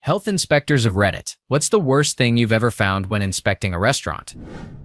Health inspectors of Reddit. What's the worst thing you've ever found when inspecting a restaurant?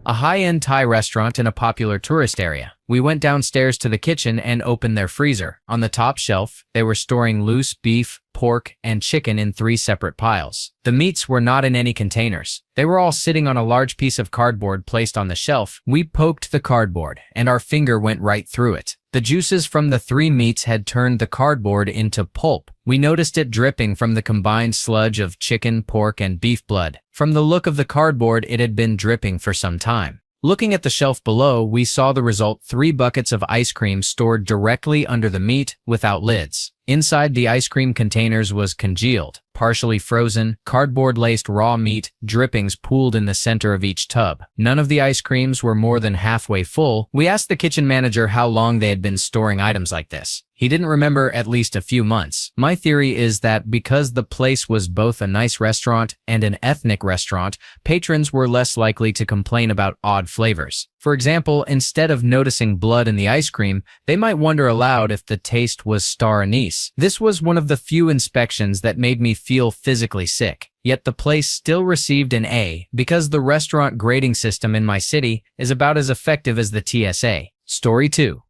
A high-end Thai restaurant in a popular tourist area. We went downstairs to the kitchen and opened their freezer. On the top shelf, they were storing loose beef, pork, and chicken in 3 separate piles. The meats were not in any containers. They were all sitting on a large piece of cardboard placed on the shelf. We poked the cardboard, and our finger went right through it. The juices from the 3 meats had turned the cardboard into pulp. We noticed it dripping from the combined sludge of chicken, pork, and beef blood. From the look of the cardboard, it had been dripping for some time. Looking at the shelf below, we saw the result: 3 buckets of ice cream stored directly under the meat without lids. Inside the ice cream containers was congealed, partially frozen, cardboard-laced raw meat, drippings pooled in the center of each tub. None of the ice creams were more than halfway full. We asked the kitchen manager how long they had been storing items like this. He didn't remember at least a few months. My theory is that because the place was both a nice restaurant and an ethnic restaurant, patrons were less likely to complain about odd flavors. For example, instead of noticing blood in the ice cream, they might wonder aloud if the taste was star anise. This was one of the few inspections that made me feel physically sick. Yet the place still received an A because the restaurant grading system in my city is about as effective as the TSA. Story 2.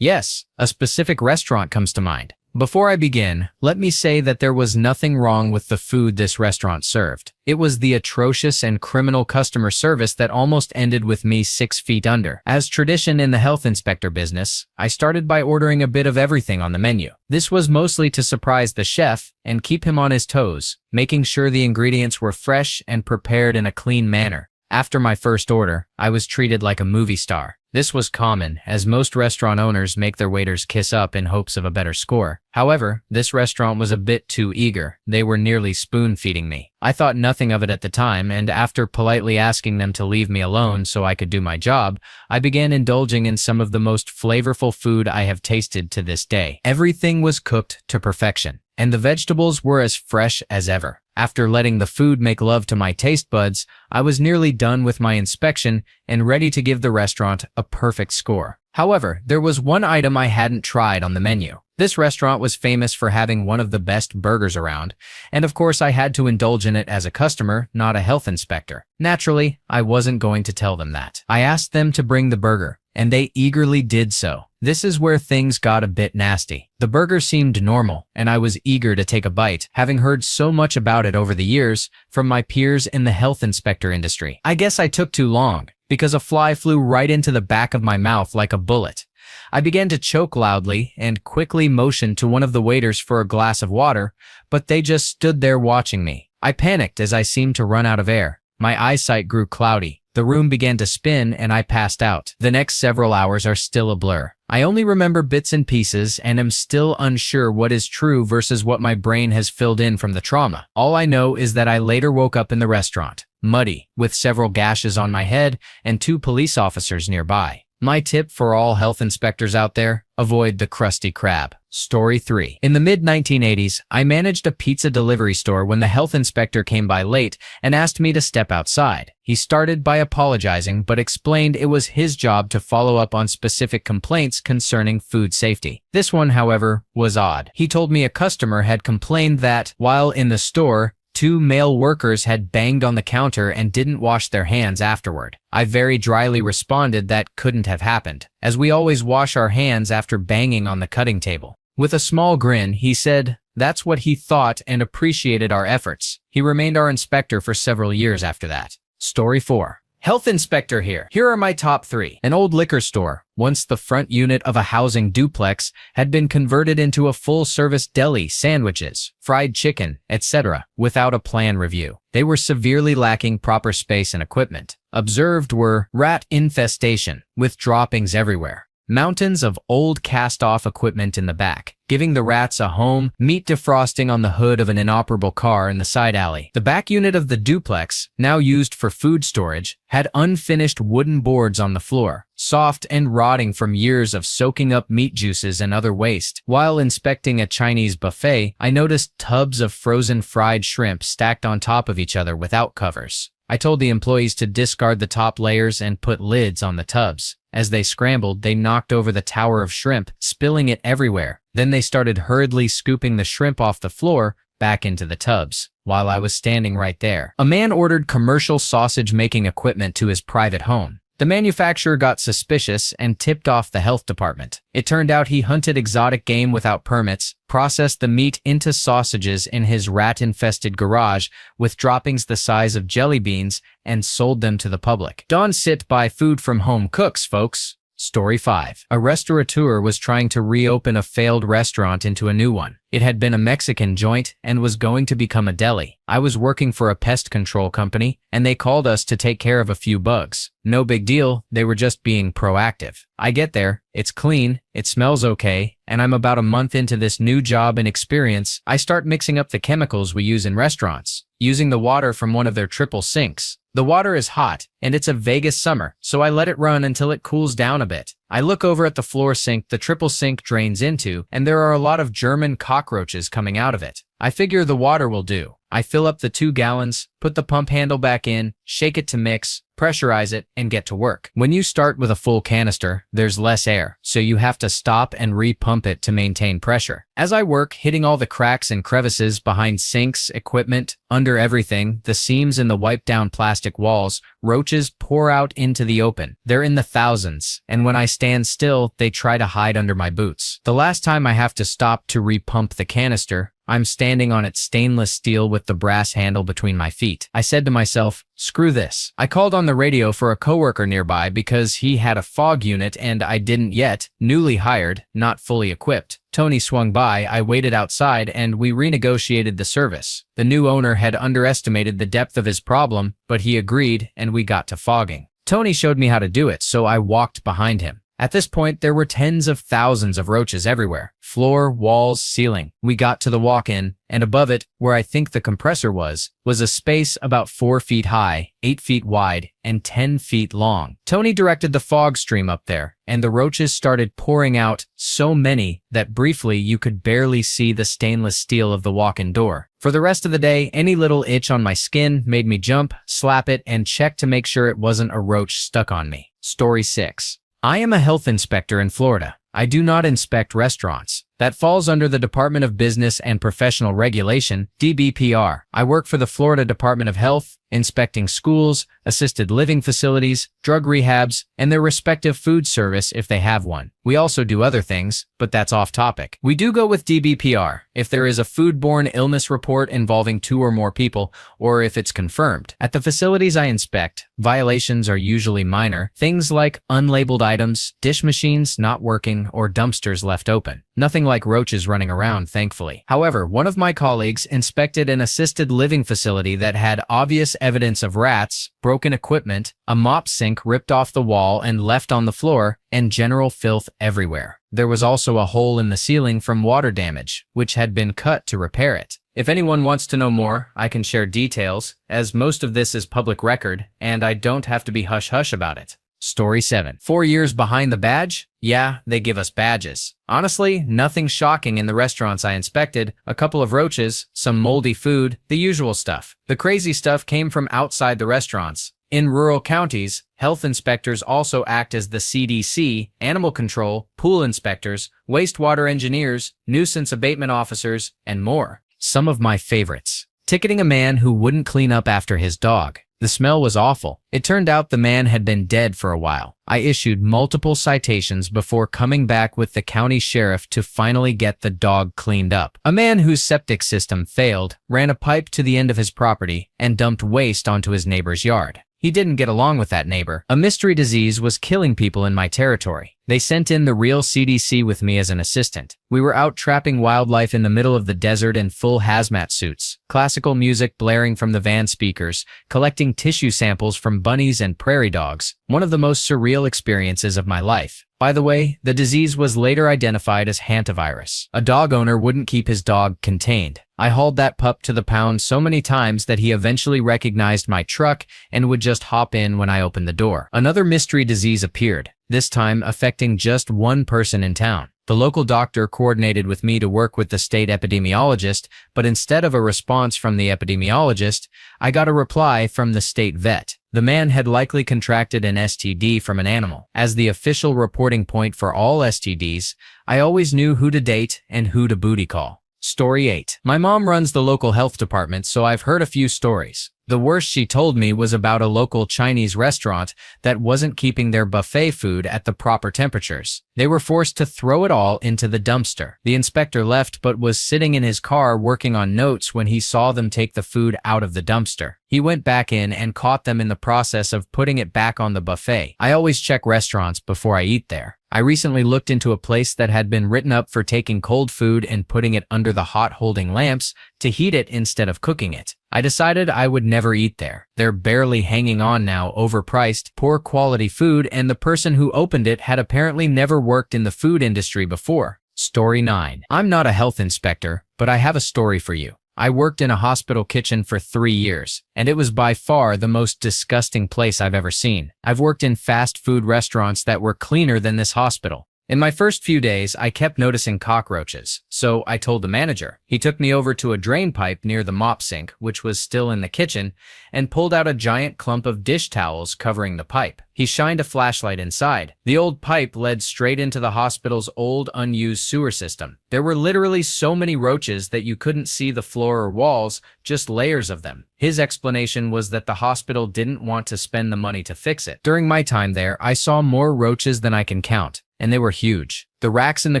Yes, a specific restaurant comes to mind. Before I begin, let me say that there was nothing wrong with the food this restaurant served. It was the atrocious and criminal customer service that almost ended with me 6 feet under. As tradition in the health inspector business, I started by ordering a bit of everything on the menu. This was mostly to surprise the chef and keep him on his toes, making sure the ingredients were fresh and prepared in a clean manner. After my first order, I was treated like a movie star. This was common, as most restaurant owners make their waiters kiss up in hopes of a better score. However, this restaurant was a bit too eager. They were nearly spoon-feeding me. I thought nothing of it at the time, and after politely asking them to leave me alone so I could do my job, I began indulging in some of the most flavorful food I have tasted to this day. Everything was cooked to perfection, and the vegetables were as fresh as ever. After letting the food make love to my taste buds, I was nearly done with my inspection and ready to give the restaurant a perfect score. However, there was one item I hadn't tried on the menu. This restaurant was famous for having one of the best burgers around, and of course I had to indulge in it as a customer, not a health inspector. Naturally, I wasn't going to tell them that. I asked them to bring the burger, and they eagerly did so. This is where things got a bit nasty. The burger seemed normal, and I was eager to take a bite, having heard so much about it over the years from my peers in the health inspector industry. I guess I took too long, because a fly flew right into the back of my mouth like a bullet. I began to choke loudly and quickly motioned to one of the waiters for a glass of water, but they just stood there watching me. I panicked as I seemed to run out of air. My eyesight grew cloudy. The room began to spin and I passed out. The next several hours are still a blur. I only remember bits and pieces and am still unsure what is true versus what my brain has filled in from the trauma. All I know is that I later woke up in the restaurant, muddy, with several gashes on my head and 2 police officers nearby. My tip for all health inspectors out there: avoid the Krusty Krab. Story 3. In the mid-1980s, I managed a pizza delivery store when the health inspector came by late and asked me to step outside. He started by apologizing but explained it was his job to follow up on specific complaints concerning food safety. This one, however, was odd. He told me a customer had complained that, while in the store, 2 male workers had banged on the counter and didn't wash their hands afterward. I very dryly responded that couldn't have happened, as we always wash our hands after banging on the cutting table. With a small grin, he said that's what he thought and appreciated our efforts. He remained our inspector for several years after that. Story 4. Health inspector here. Here are my top 3. An old liquor store, once the front unit of a housing duplex, had been converted into a full-service deli, sandwiches, fried chicken, etc., without a plan review. They were severely lacking proper space and equipment. Observed were rat infestation, with droppings everywhere. Mountains of old cast-off equipment in the back, giving the rats a home, meat defrosting on the hood of an inoperable car in the side alley. The back unit of the duplex, now used for food storage, had unfinished wooden boards on the floor, soft and rotting from years of soaking up meat juices and other waste. While inspecting a Chinese buffet, I noticed tubs of frozen fried shrimp stacked on top of each other without covers. I told the employees to discard the top layers and put lids on the tubs. As they scrambled, they knocked over the tower of shrimp, spilling it everywhere. Then they started hurriedly scooping the shrimp off the floor, back into the tubs, while I was standing right there. A man ordered commercial sausage-making equipment to his private home. The manufacturer got suspicious and tipped off the health department. It turned out he hunted exotic game without permits, processed the meat into sausages in his rat-infested garage with droppings the size of jelly beans, and sold them to the public. Don't sit by food from home cooks, folks. Story 5. A restaurateur was trying to reopen a failed restaurant into a new one. It had been a Mexican joint and was going to become a deli. I was working for a pest control company, and they called us to take care of a few bugs. No big deal, they were just being proactive. I get there, it's clean, it smells okay, and I'm about a month into this new job and experience. I start mixing up the chemicals we use in restaurants, using the water from one of their triple sinks. The water is hot, and it's a Vegas summer, so I let it run until it cools down a bit. I look over at the floor sink the triple sink drains into, and there are a lot of German cockroaches coming out of it. I figure the water will do. I fill up the 2 gallons, put the pump handle back in, shake it to mix, pressurize it, and get to work. When you start with a full canister, there's less air, so you have to stop and re-pump it to maintain pressure. As I work, hitting all the cracks and crevices behind sinks, equipment, under everything, the seams in the wiped-down plastic walls, roaches pour out into the open. They're in the thousands, and when I stand still, they try to hide under my boots. The last time I have to stop to re-pump the canister, I'm standing on its stainless steel with the brass handle between my feet. I said to myself, screw this. I called on the radio for a coworker nearby because he had a fog unit and I didn't yet, newly hired, not fully equipped. Tony swung by, I waited outside, and we renegotiated the service. The new owner had underestimated the depth of his problem, but he agreed and we got to fogging. Tony showed me how to do it, so I walked behind him. At this point, there were tens of thousands of roaches everywhere. Floor, walls, ceiling. We got to the walk-in, and above it, where I think the compressor was a space about 4 feet high, 8 feet wide, and 10 feet long. Tony directed the fog stream up there, and the roaches started pouring out, so many that briefly you could barely see the stainless steel of the walk-in door. For the rest of the day, any little itch on my skin made me jump, slap it, and check to make sure it wasn't a roach stuck on me. Story 6. I am a health inspector in Florida. I do not inspect restaurants. That falls under the Department of Business and Professional Regulation, DBPR. I work for the Florida Department of Health, inspecting schools, assisted living facilities, drug rehabs, and their respective food service if they have one. We also do other things, but that's off topic. We do go with DBPR if there is a foodborne illness report involving 2 or more people, or if it's confirmed. At the facilities I inspect, violations are usually minor, things like unlabeled items, dish machines not working, or dumpsters left open. Nothing like roaches running around, thankfully. However, one of my colleagues inspected an assisted living facility that had obvious evidence of rats, broken equipment, a mop sink ripped off the wall and left on the floor, and general filth everywhere. There was also a hole in the ceiling from water damage, which had been cut to repair it. If anyone wants to know more, I can share details, as most of this is public record, and I don't have to be hush-hush about it. Story 7. 4 years behind the badge? Yeah, they give us badges. Honestly, nothing shocking in the restaurants I inspected. A couple of roaches, some moldy food, the usual stuff. The crazy stuff came from outside the restaurants. In rural counties, health inspectors also act as the CDC, animal control, pool inspectors, wastewater engineers, nuisance abatement officers, and more. Some of my favorites. Ticketing a man who wouldn't clean up after his dog. The smell was awful. It turned out the man had been dead for a while. I issued multiple citations before coming back with the county sheriff to finally get the dog cleaned up. A man whose septic system failed ran a pipe to the end of his property and dumped waste onto his neighbor's yard. He didn't get along with that neighbor. A mystery disease was killing people in my territory. They sent in the real CDC with me as an assistant. We were out trapping wildlife in the middle of the desert in full hazmat suits, classical music blaring from the van speakers, collecting tissue samples from bunnies and prairie dogs. One of the most surreal experiences of my life. By the way, the disease was later identified as hantavirus. A dog owner wouldn't keep his dog contained. I hauled that pup to the pound so many times that he eventually recognized my truck and would just hop in when I opened the door. Another mystery disease appeared, this time affecting just one person in town. The local doctor coordinated with me to work with the state epidemiologist, but instead of a response from the epidemiologist, I got a reply from the state vet. The man had likely contracted an STD from an animal. As the official reporting point for all STDs, I always knew who to date and who to booty call. Story 8. My mom runs the local health department, so I've heard a few stories. The worst she told me was about a local Chinese restaurant that wasn't keeping their buffet food at the proper temperatures. They were forced to throw it all into the dumpster. The inspector left but was sitting in his car working on notes when he saw them take the food out of the dumpster. He went back in and caught them in the process of putting it back on the buffet. I always check restaurants before I eat there. I recently looked into a place that had been written up for taking cold food and putting it under the hot holding lamps to heat it instead of cooking it. I decided I would never eat there. They're barely hanging on now, overpriced, poor quality food, and the person who opened it had apparently never worked in the food industry before. Story 9. I'm not a health inspector, but I have a story for you. I worked in a hospital kitchen for 3 years, and it was by far the most disgusting place I've ever seen. I've worked in fast food restaurants that were cleaner than this hospital. In my first few days, I kept noticing cockroaches, so I told the manager. He took me over to a drain pipe near the mop sink, which was still in the kitchen, and pulled out a giant clump of dish towels covering the pipe. He shined a flashlight inside. The old pipe led straight into the hospital's old, unused sewer system. There were literally so many roaches that you couldn't see the floor or walls, just layers of them. His explanation was that the hospital didn't want to spend the money to fix it. During my time there, I saw more roaches than I can count, and they were huge. The racks in the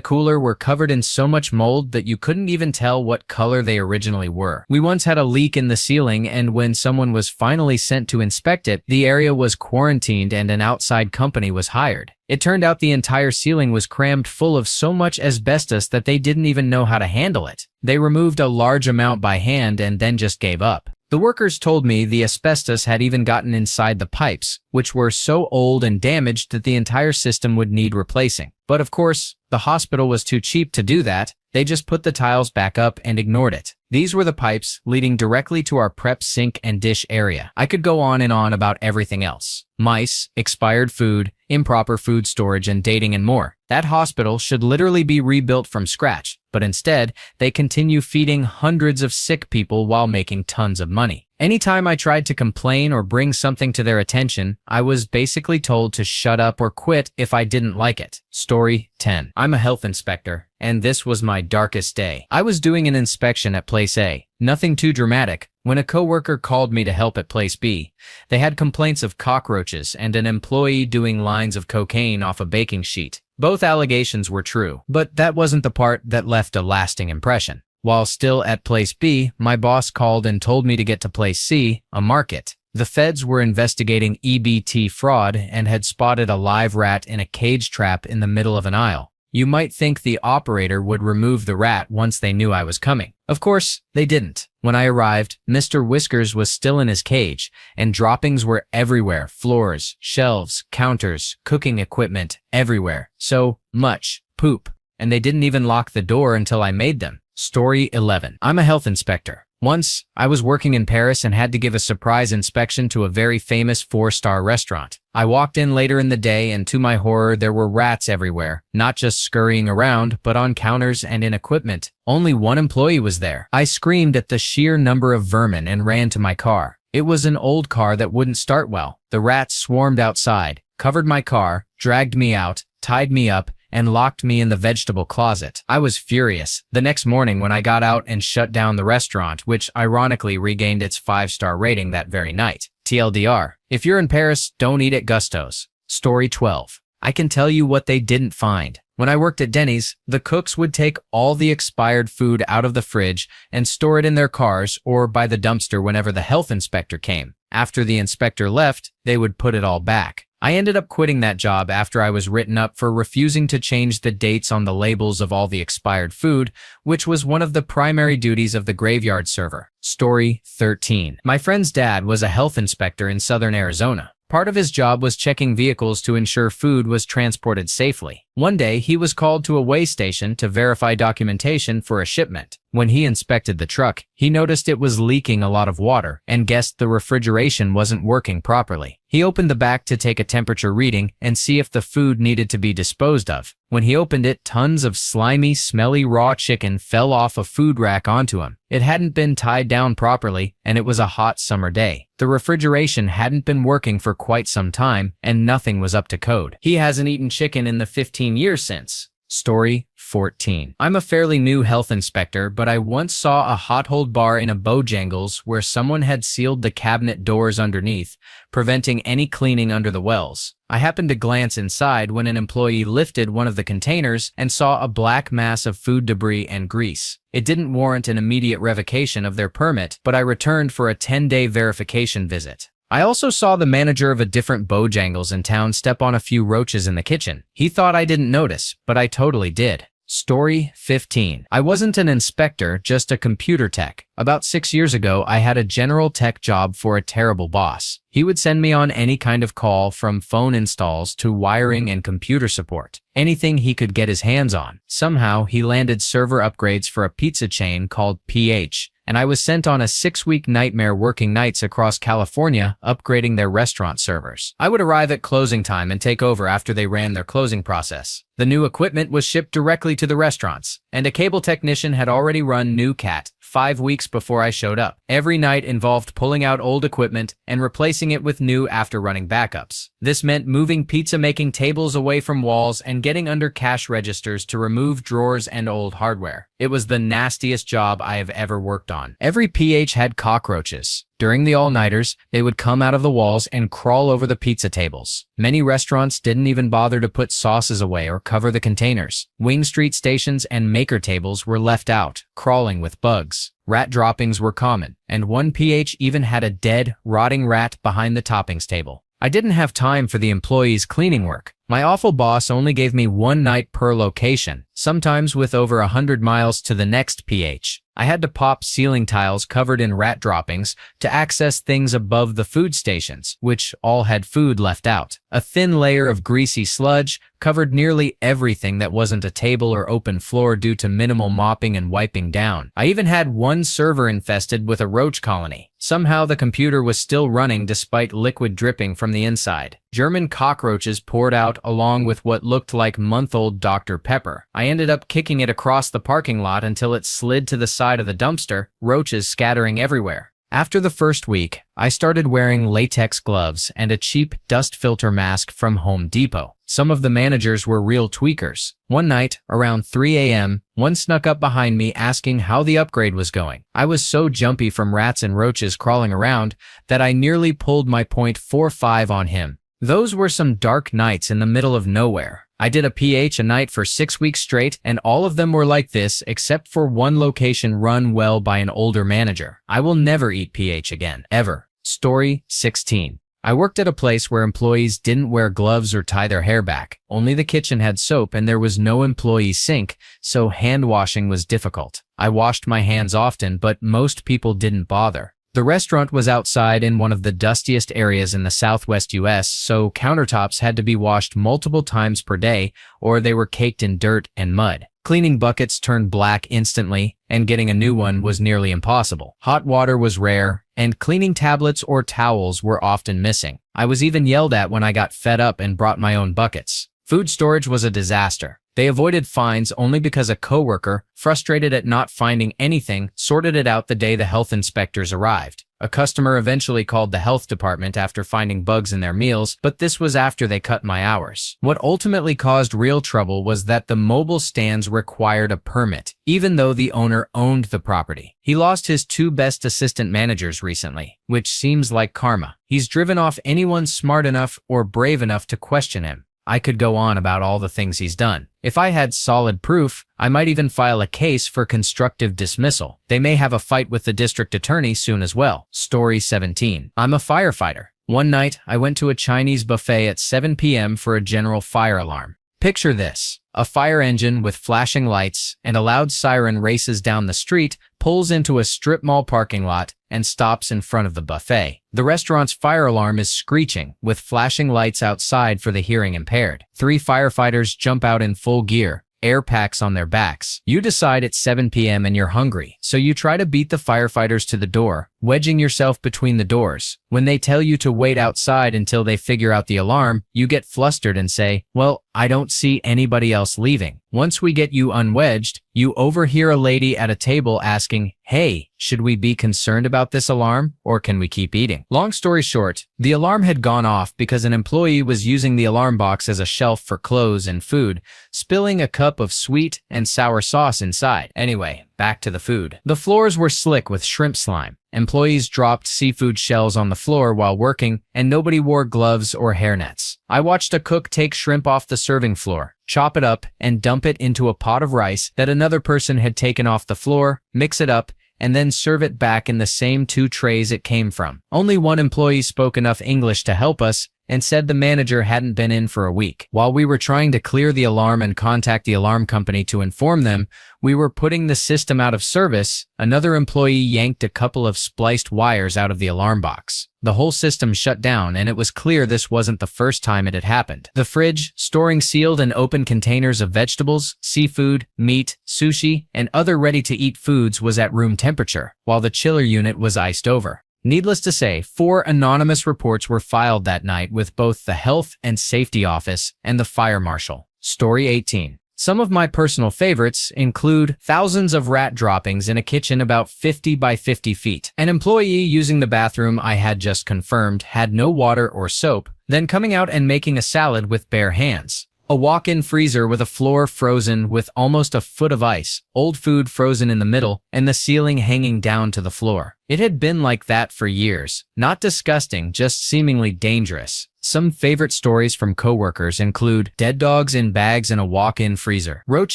cooler were covered in so much mold that you couldn't even tell what color they originally were. We once had a leak in the ceiling, and when someone was finally sent to inspect it, the area was quarantined and an outside company was hired. It turned out the entire ceiling was crammed full of so much asbestos that they didn't even know how to handle it. They removed a large amount by hand and then just gave up. The workers told me the asbestos had even gotten inside the pipes, which were so old and damaged that the entire system would need replacing. But of course, the hospital was too cheap to do that. They just put the tiles back up and ignored it. These were the pipes leading directly to our prep sink and dish area. I could go on and on about everything else. Mice, expired food, improper food storage, and dating and more. That hospital should literally be rebuilt from scratch, but instead, they continue feeding hundreds of sick people while making tons of money. Anytime I tried to complain or bring something to their attention, I was basically told to shut up or quit if I didn't like it. Story 10. I'm a health inspector, and this was my darkest day. I was doing an inspection at Place A. Nothing too dramatic, when a coworker called me to help at Place B. They had complaints of cockroaches and an employee doing lines of cocaine off a baking sheet. Both allegations were true, but that wasn't the part that left a lasting impression. While still at Place B, my boss called and told me to get to Place C, a market. The feds were investigating EBT fraud and had spotted a live rat in a cage trap in the middle of an aisle. You might think the operator would remove the rat once they knew I was coming. Of course, they didn't. When I arrived, Mr. Whiskers was still in his cage, and droppings were everywhere. Floors, shelves, counters, cooking equipment, everywhere. So much poop. And they didn't even lock the door until I made them. Story 11. I'm a health inspector. Once, I was working in Paris and had to give a surprise inspection to a very famous 4-star restaurant. I walked in later in the day, and to my horror, there were rats everywhere, not just scurrying around, but on counters and in equipment. Only one employee was there. I screamed at the sheer number of vermin and ran to my car. It was an old car that wouldn't start well. The rats swarmed outside, covered my car, dragged me out, tied me up, and locked me in the vegetable closet. I was furious. The next morning when I got out and shut down the restaurant, which ironically regained its 5-star rating that very night. TLDR, if you're in Paris, don't eat at Gusto's. Story 12. I can tell you what they didn't find. When I worked at Denny's, the cooks would take all the expired food out of the fridge and store it in their cars or by the dumpster whenever the health inspector came. After the inspector left, they would put it all back. I ended up quitting that job after I was written up for refusing to change the dates on the labels of all the expired food, which was one of the primary duties of the graveyard server. Story 13. My friend's dad was a health inspector in southern Arizona. Part of his job was checking vehicles to ensure food was transported safely. One day, he was called to a weigh station to verify documentation for a shipment. When he inspected the truck, he noticed it was leaking a lot of water and guessed the refrigeration wasn't working properly. He opened the back to take a temperature reading and see if the food needed to be disposed of. When he opened it, tons of slimy, smelly raw chicken fell off a food rack onto him. It hadn't been tied down properly, and it was a hot summer day. The refrigeration hadn't been working for quite some time, and nothing was up to code. He hasn't eaten chicken in the 15 years since. Story 14. I'm a fairly new health inspector, but I once saw a hot hold bar in a Bojangles where someone had sealed the cabinet doors underneath, preventing any cleaning under the wells. I happened to glance inside when an employee lifted one of the containers and saw a black mass of food debris and grease. It didn't warrant an immediate revocation of their permit, but I returned for a 10-day verification visit. I also saw the manager of a different Bojangles in town step on a few roaches in the kitchen. He thought I didn't notice, but I totally did. Story 15. I wasn't an inspector, just a computer tech. About 6 years ago, I had a general tech job for a terrible boss. He would send me on any kind of call, from phone installs to wiring and computer support. Anything he could get his hands on. Somehow, he landed server upgrades for a pizza chain called PH, and I was sent on a 6-week nightmare working nights across California, upgrading their restaurant servers. I would arrive at closing time and take over after they ran their closing process. The new equipment was shipped directly to the restaurants, and a cable technician had already run new CAT 5 weeks before I showed up. Every night involved pulling out old equipment and replacing it with new after running backups. This meant moving pizza-making tables away from walls and getting under cash registers to remove drawers and old hardware. It was the nastiest job I have ever worked on. Every PH had cockroaches. During the all-nighters, they would come out of the walls and crawl over the pizza tables. Many restaurants didn't even bother to put sauces away or cover the containers. Wing Street stations and maker tables were left out, crawling with bugs. Rat droppings were common, and one PH even had a dead, rotting rat behind the toppings table. I didn't have time for the employees' cleaning work. My awful boss only gave me 1 night per location, sometimes with over 100 miles to the next PH. I had to pop ceiling tiles covered in rat droppings to access things above the food stations, which all had food left out. A thin layer of greasy sludge covered nearly everything that wasn't a table or open floor due to minimal mopping and wiping down. I even had one server infested with a roach colony. Somehow the computer was still running despite liquid dripping from the inside. German cockroaches poured out along with what looked like month-old Dr. Pepper. I ended up kicking it across the parking lot until it slid to the side of the dumpster, roaches scattering everywhere. After the first week, I started wearing latex gloves and a cheap dust filter mask from Home Depot. Some of the managers were real tweakers. One night, around 3 a.m., one snuck up behind me asking how the upgrade was going. I was so jumpy from rats and roaches crawling around that I nearly pulled my .45 on him. Those were some dark nights in the middle of nowhere. I did a PH a night for 6 weeks straight, and all of them were like this except for one location run well by an older manager. I will never eat PH again, ever. Story 16. I worked at a place where employees didn't wear gloves or tie their hair back. Only the kitchen had soap and there was no employee sink, so hand washing was difficult. I washed my hands often, but most people didn't bother. The restaurant was outside in one of the dustiest areas in the southwest US, so countertops had to be washed multiple times per day or they were caked in dirt and mud. Cleaning buckets turned black instantly, and getting a new one was nearly impossible. Hot water was rare, and cleaning tablets or towels were often missing. I was even yelled at when I got fed up and brought my own buckets. Food storage was a disaster. They avoided fines only because a coworker, frustrated at not finding anything, sorted it out the day the health inspectors arrived. A customer eventually called the health department after finding bugs in their meals, but this was after they cut my hours. What ultimately caused real trouble was that the mobile stands required a permit, even though the owner owned the property. He lost his 2 best assistant managers recently, which seems like karma. He's driven off anyone smart enough or brave enough to question him. I could go on about all the things he's done. If I had solid proof, I might even file a case for constructive dismissal. They may have a fight with the district attorney soon as well. Story 17. I'm a firefighter. One night, I went to a Chinese buffet at 7 p.m. for a general fire alarm. Picture this. A fire engine with flashing lights and a loud siren races down the street, pulls into a strip mall parking lot, and stops in front of the buffet. The restaurant's fire alarm is screeching, with flashing lights outside for the hearing impaired. 3 firefighters jump out in full gear, air packs on their backs. You decide it's 7 p.m. and you're hungry, so you try to beat the firefighters to the door, wedging yourself between the doors. When they tell you to wait outside until they figure out the alarm, you get flustered and say, "Well, I don't see anybody else leaving." Once we get you unwedged, you overhear a lady at a table asking, "Hey, should we be concerned about this alarm, or can we keep eating?" Long story short, the alarm had gone off because an employee was using the alarm box as a shelf for clothes and food, spilling a cup of sweet and sour sauce inside. Anyway, back to the food. The floors were slick with shrimp slime. Employees dropped seafood shells on the floor while working, and nobody wore gloves or hairnets. I watched a cook take shrimp off the serving floor, chop it up, and dump it into a pot of rice that another person had taken off the floor, mix it up, and then serve it back in the same 2 trays it came from. Only one employee spoke enough English to help us and said the manager hadn't been in for a week. While we were trying to clear the alarm and contact the alarm company to inform them we were putting the system out of service, another employee yanked a couple of spliced wires out of the alarm box. The whole system shut down, and it was clear this wasn't the first time it had happened. The fridge, storing sealed and open containers of vegetables, seafood, meat, sushi, and other ready-to-eat foods, was at room temperature, while the chiller unit was iced over. Needless to say, 4 anonymous reports were filed that night with both the Health and Safety Office and the Fire Marshal. Story 18. Some of my personal favorites include thousands of rat droppings in a kitchen about 50 by 50 feet. An employee using the bathroom I had just confirmed had no water or soap, then coming out and making a salad with bare hands. A walk-in freezer with a floor frozen with almost a foot of ice, old food frozen in the middle, and the ceiling hanging down to the floor. It had been like that for years. Not disgusting, just seemingly dangerous. Some favorite stories from coworkers include dead dogs in bags in a walk-in freezer, roach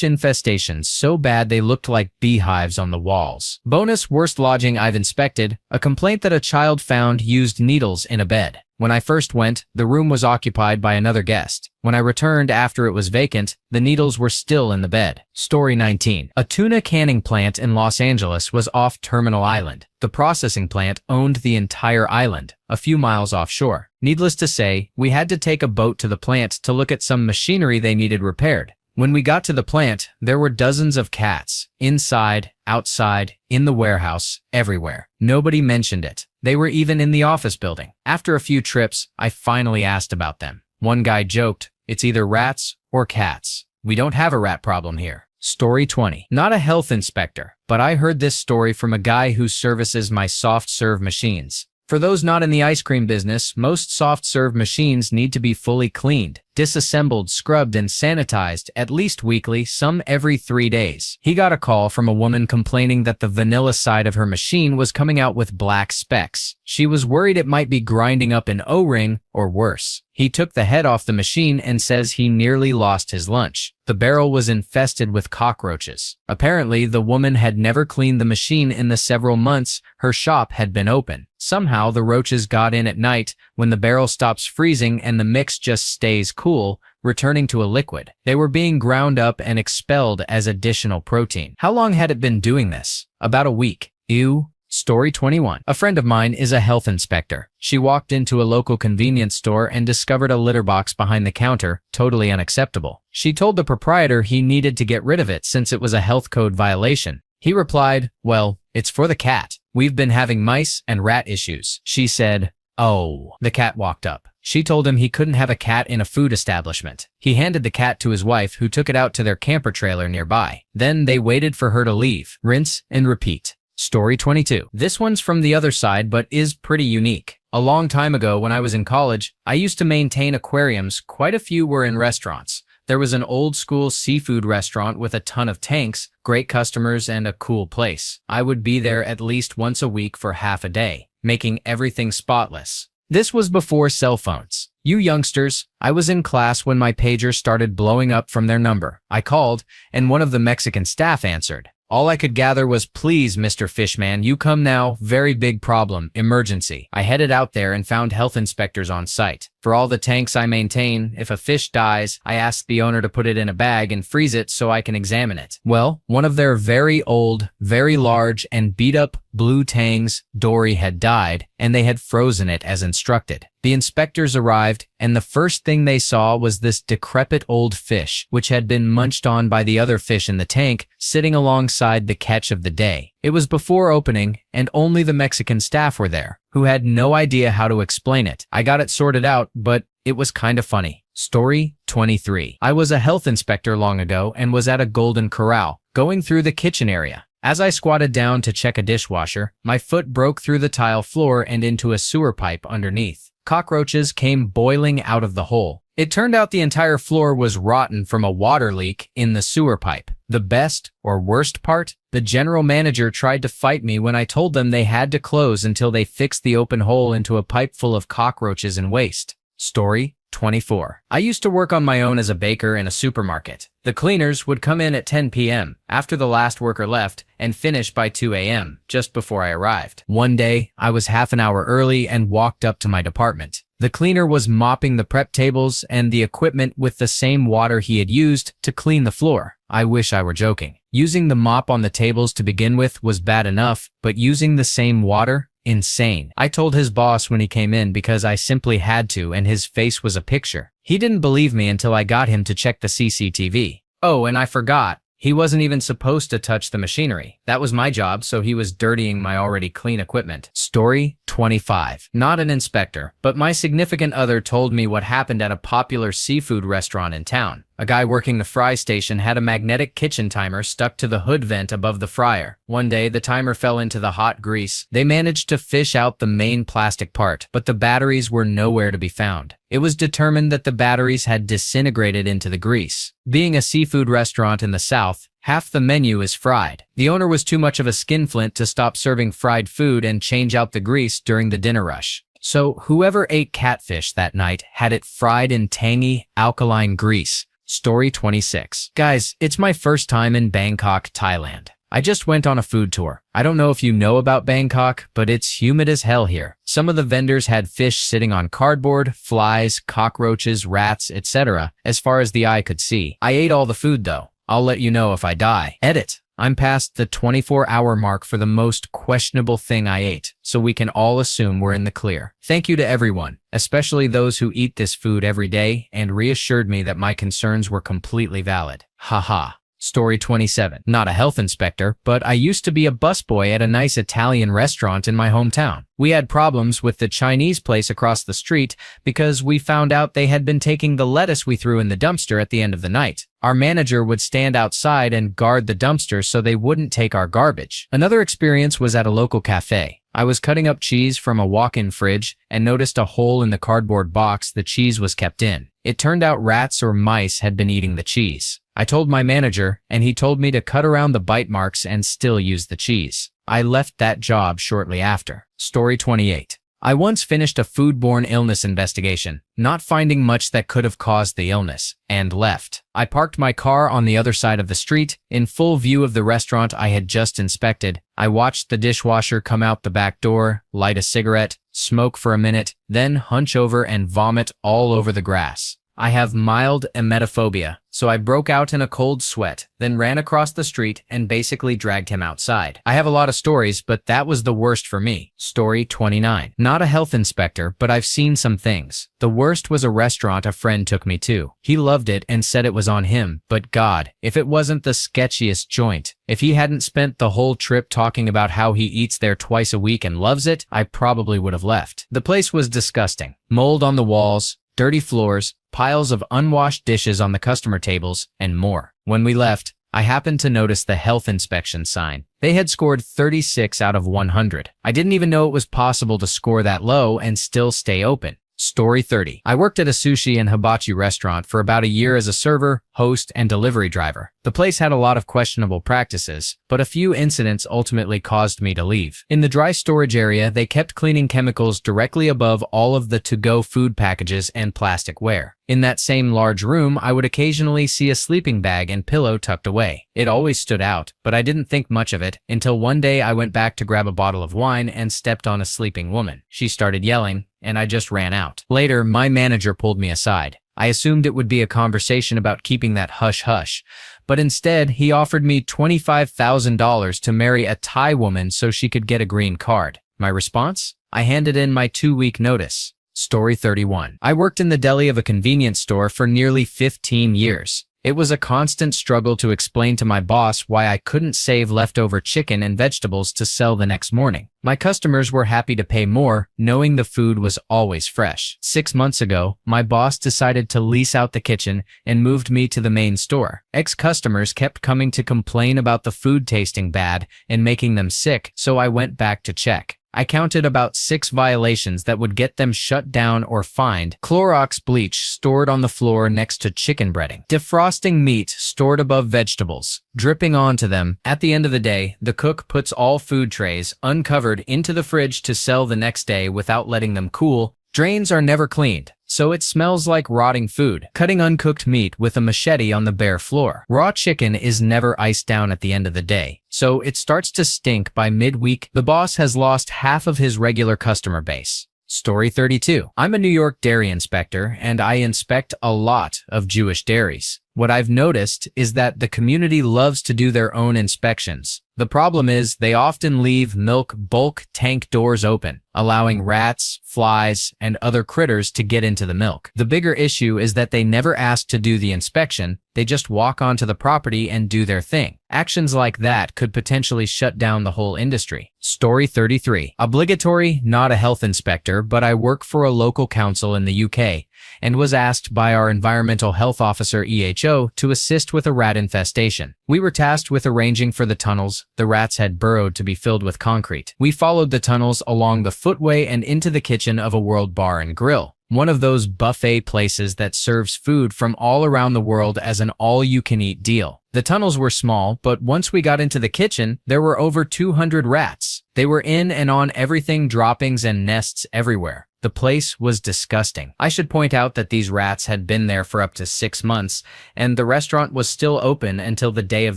infestations so bad they looked like beehives on the walls. Bonus worst lodging I've inspected, a complaint that a child found used needles in a bed. When I first went, the room was occupied by another guest. When I returned after it was vacant, the needles were still in the bed. Story 19. A tuna canning plant in Los Angeles was off Terminal Island. The processing plant owned the entire island, a few miles offshore. Needless to say, we had to take a boat to the plant to look at some machinery they needed repaired. When we got to the plant, there were dozens of cats, inside, outside, in the warehouse, everywhere. Nobody mentioned it. They were even in the office building. After a few trips, I finally asked about them. One guy joked, "It's either rats or cats. We don't have a rat problem here." Story 20. Not a health inspector, but I heard this story from a guy who services my soft serve machines. For those not in the ice cream business, most soft serve machines need to be fully cleaned, disassembled, scrubbed, and sanitized at least weekly, some every 3 days. He got a call from a woman complaining that the vanilla side of her machine was coming out with black specks. She was worried it might be grinding up an O-ring or worse. He took the head off the machine and says he nearly lost his lunch. The barrel was infested with cockroaches. Apparently, the woman had never cleaned the machine in the several months her shop had been open. Somehow, the roaches got in at night when the barrel stops freezing and the mix just stays cool, returning to a liquid. They were being ground up and expelled as additional protein. How long had it been doing this? About a week. Ew. Story 21. A friend of mine is a health inspector. She walked into a local convenience store and discovered a litter box behind the counter, totally unacceptable. She told the proprietor he needed to get rid of it since it was a health code violation. He replied, "Well, it's for the cat. We've been having mice and rat issues." She said, "Oh." The cat walked up. She told him he couldn't have a cat in a food establishment. He handed the cat to his wife, who took it out to their camper trailer nearby. Then they waited for her to leave. Rinse and repeat. Story 22. This one's from the other side, but is pretty unique. A long time ago, when I was in college, I used to maintain aquariums. Quite a few were in restaurants. There was an old-school seafood restaurant with a ton of tanks, great customers, and a cool place. I would be there at least once a week for half a day, making everything spotless. This was before cell phones. You youngsters, I was in class when my pager started blowing up from their number. I called, and one of the Mexican staff answered. All I could gather was, "Please, Mr. Fishman, you come now. Very big problem. Emergency." I headed out there and found health inspectors on site. For all the tanks I maintain, if a fish dies, I ask the owner to put it in a bag and freeze it so I can examine it. Well, one of their very old, very large, and beat-up blue tangs, Dory had died, and they had frozen it as instructed. The inspectors arrived, and the first thing they saw was this decrepit old fish, which had been munched on by the other fish in the tank, sitting alongside the catch of the day. It was before opening, and only the Mexican staff were there, who had no idea how to explain it. I got it sorted out, but it was kind of funny. Story 23. I was a health inspector long ago and was at a Golden Corral, going through the kitchen area. As I squatted down to check a dishwasher, my foot broke through the tile floor and into a sewer pipe underneath. Cockroaches came boiling out of the hole. It turned out the entire floor was rotten from a water leak in the sewer pipe. The best or worst part? The general manager tried to fight me when I told them they had to close until they fixed the open hole into a pipe full of cockroaches and waste. Story 24. I used to work on my own as a baker in a supermarket. The cleaners would come in at 10 p.m. after the last worker left and finish by 2 a.m. just before I arrived. One day, I was half an hour early and walked up to my department. The cleaner was mopping the prep tables and the equipment with the same water he had used to clean the floor. I wish I were joking. Using the mop on the tables to begin with was bad enough, but using the same water? Insane. I told his boss when he came in because I simply had to, and his face was a picture. He didn't believe me until I got him to check the CCTV. Oh, and I forgot. He wasn't even supposed to touch the machinery. That was my job, so he was dirtying my already clean equipment. Story 25. Not an inspector, but my significant other told me what happened at a popular seafood restaurant in town. A guy working the fry station had a magnetic kitchen timer stuck to the hood vent above the fryer. One day, the timer fell into the hot grease. They managed to fish out the main plastic part, but the batteries were nowhere to be found. It was determined that the batteries had disintegrated into the grease. Being a seafood restaurant in the South, half the menu is fried. The owner was too much of a skinflint to stop serving fried food and change out the grease during the dinner rush. So whoever ate catfish that night had it fried in tangy, alkaline grease. Story 26. Guys, it's my first time in Bangkok, Thailand. I just went on a food tour. I don't know if you know about Bangkok, but it's humid as hell here. Some of the vendors had fish sitting on cardboard, flies, cockroaches, rats, etc. as far as the eye could see. I ate all the food though. I'll let you know if I die. Edit. I'm past the 24-hour mark for the most questionable thing I ate, so we can all assume we're in the clear. Thank you to everyone, especially those who eat this food every day and reassured me that my concerns were completely valid. Haha. Story 27. Not a health inspector, but I used to be a busboy at a nice Italian restaurant in my hometown. We had problems with the Chinese place across the street because we found out they had been taking the lettuce we threw in the dumpster at the end of the night. Our manager would stand outside and guard the dumpster so they wouldn't take our garbage. Another experience was at a local cafe. I was cutting up cheese from a walk-in fridge and noticed a hole in the cardboard box the cheese was kept in. It turned out rats or mice had been eating the cheese. I told my manager, and he told me to cut around the bite marks and still use the cheese. I left that job shortly after. Story 28. I once finished a foodborne illness investigation, not finding much that could have caused the illness, and left. I parked my car on the other side of the street, in full view of the restaurant I had just inspected. I watched the dishwasher come out the back door, light a cigarette, smoke for a minute, then hunch over and vomit all over the grass. I have mild emetophobia, so I broke out in a cold sweat, then ran across the street and basically dragged him outside. I have a lot of stories, but that was the worst for me. Story 29. Not a health inspector, but I've seen some things. The worst was a restaurant a friend took me to. He loved it and said it was on him, but God, if it wasn't the sketchiest joint. If he hadn't spent the whole trip talking about how he eats there twice a week and loves it, I probably would have left. The place was disgusting. Mold on the walls, dirty floors, piles of unwashed dishes on the customer tables, and more. When we left, I happened to notice the health inspection sign. They had scored 36 out of 100. I didn't even know it was possible to score that low and still stay open. Story 30. I worked at a sushi and hibachi restaurant for about a year as a server, host, and delivery driver. The place had a lot of questionable practices, but a few incidents ultimately caused me to leave. In the dry storage area, they kept cleaning chemicals directly above all of the to-go food packages and plasticware. In that same large room, I would occasionally see a sleeping bag and pillow tucked away. It always stood out, but I didn't think much of it until one day I went back to grab a bottle of wine and stepped on a sleeping woman. She started yelling, and I just ran out. Later, my manager pulled me aside. I assumed it would be a conversation about keeping that hush-hush, but instead he offered me $25,000 to marry a Thai woman so she could get a green card. My response? I handed in my 2-week notice. Story 31. I worked in the deli of a convenience store for nearly 15 years. It was a constant struggle to explain to my boss why I couldn't save leftover chicken and vegetables to sell the next morning. My customers were happy to pay more, knowing the food was always fresh. 6 months ago, my boss decided to lease out the kitchen and moved me to the main store. Ex-customers kept coming to complain about the food tasting bad and making them sick, so I went back to check. I counted about 6 violations that would get them shut down or fined. Clorox bleach stored on the floor next to chicken breading. Defrosting meat stored above vegetables, dripping onto them. At the end of the day, the cook puts all food trays, uncovered, into the fridge to sell the next day without letting them cool. Drains are never cleaned, so it smells like rotting food. Cutting uncooked meat with a machete on the bare floor. Raw chicken is never iced down at the end of the day, so it starts to stink by midweek. The boss has lost half of his regular customer base. Story 32. I'm a New York dairy inspector, and I inspect a lot of Jewish dairies. What I've noticed is that the community loves to do their own inspections. The problem is they often leave milk bulk tank doors open, allowing rats, flies, and other critters to get into the milk. The bigger issue is that they never ask to do the inspection, they just walk onto the property and do their thing. Actions like that could potentially shut down the whole industry. Story 33. Obligatory, not a health inspector, but I work for a local council in the UK and was asked by our environmental health officer EHO to assist with a rat infestation. We were tasked with arranging for the tunnels the rats had burrowed to be filled with concrete. We followed the tunnels along the footway and into the kitchen of a World Bar and Grill, one of those buffet places that serves food from all around the world as an all-you-can-eat deal. The tunnels were small, but once we got into the kitchen, there were over 200 rats. They were in and on everything, droppings and nests everywhere. The place was disgusting. I should point out that these rats had been there for up to 6 months, and the restaurant was still open until the day of